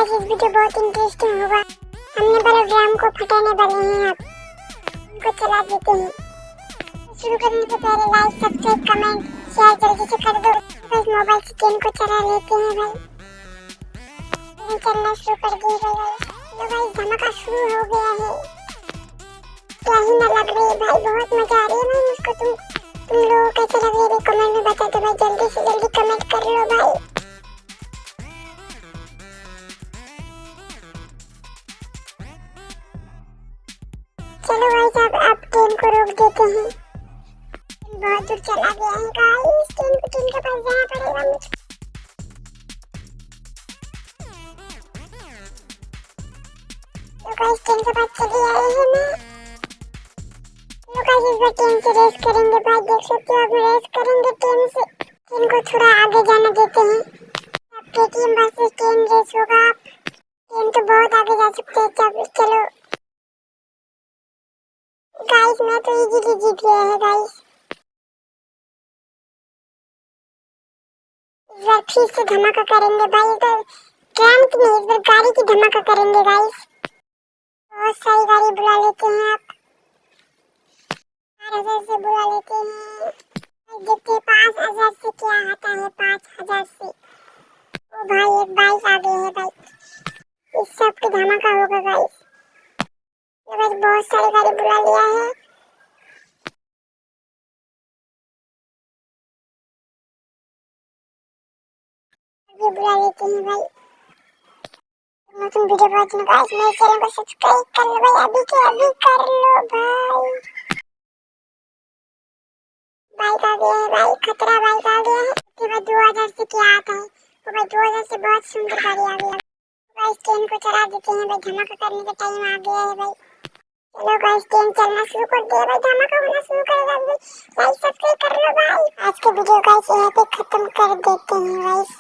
Guys इस video बहुत interesting होगा। हमने पहले ड्रम को फटाने वाले हैं, अब इनको चला देते हैं। शुरू करने से पहले लाइक सब्सक्राइब कमेंट शेयर जल्दी से कर दो। बस मोबाइल से गेम को चला लेते हैं भाई। चलना शुरू कर दिए भाई। लो भाई धमाका शुरू हो गया है। क्या ही ना लग रही है भाई, बहुत मजा आ रही है भाई मुझको। तुम लोग कैसे लग रही है कमेंट में बता दो भाई। जल्दी से जल्दी कमेंट कर लो भाई। चलो भाई साहब अब ट्रेन को रोक देते हैं। बहुत दूर चला गया है गाइस। ट्रेन के पास जाना पड़ेगा मुझे। तो गाइस ट्रेन के पास चले आए हैं मैं। तो गाइस इस बार ट्रेन से रेस करेंगे भाई। देख सकते हो अब रेस करेंगे ट्रेन से। ट्रेन को थोड़ा आगे जाना देते हैं। अब केटीएम वर्सेस ट्रेन रेस होगा। ट्रेन तो बहुत आगे जा सकते हैं। चलो गाइस मैं तो इजीली जीत गया है गाइस। इस बार फिर से धमाका करेंगे भाई। इधर ट्रेन की नहीं, इस बार गाड़ी की धमाका करेंगे गाइस। बहुत सारी गाड़ी बुला लेते हैं आप। 4,000 से बुला लेते हैं। देखते 5,000 से क्या आता है। 5,000 से ओ भाई एक बाइक आ गई है भाई। इस सब की धमाका होगा गाइस। ये बस बहुत सारी गाड़ी बुला लिया है। ये बुला लेते हैं भाई। नতুन वीडियो पाने गाइस मेरे चैनल को सब्सक्राइब कर लो भाई। अभी के अभी कर लो भाई। बाइक आ गया है भाई। खतरा बाइक आ गया है। उसके बाद 2,000 से क्या आता है। तो भाई 2,000 से बहुत सुंदर गाड़ी आ गई है गाइस। ट्रेन को चला देते हैं भाई। धमाका करने का टाइम आ गया है भाई। चलो गाइस ट्रेन चलना शुरू कर दिया भाई। धमाका होना शुरू करेगा भाई। लाइक सब्सक्राइब कर लो भाई। आज के वीडियो गाइस यहाँ पे खत्म कर देते हैं गाइस।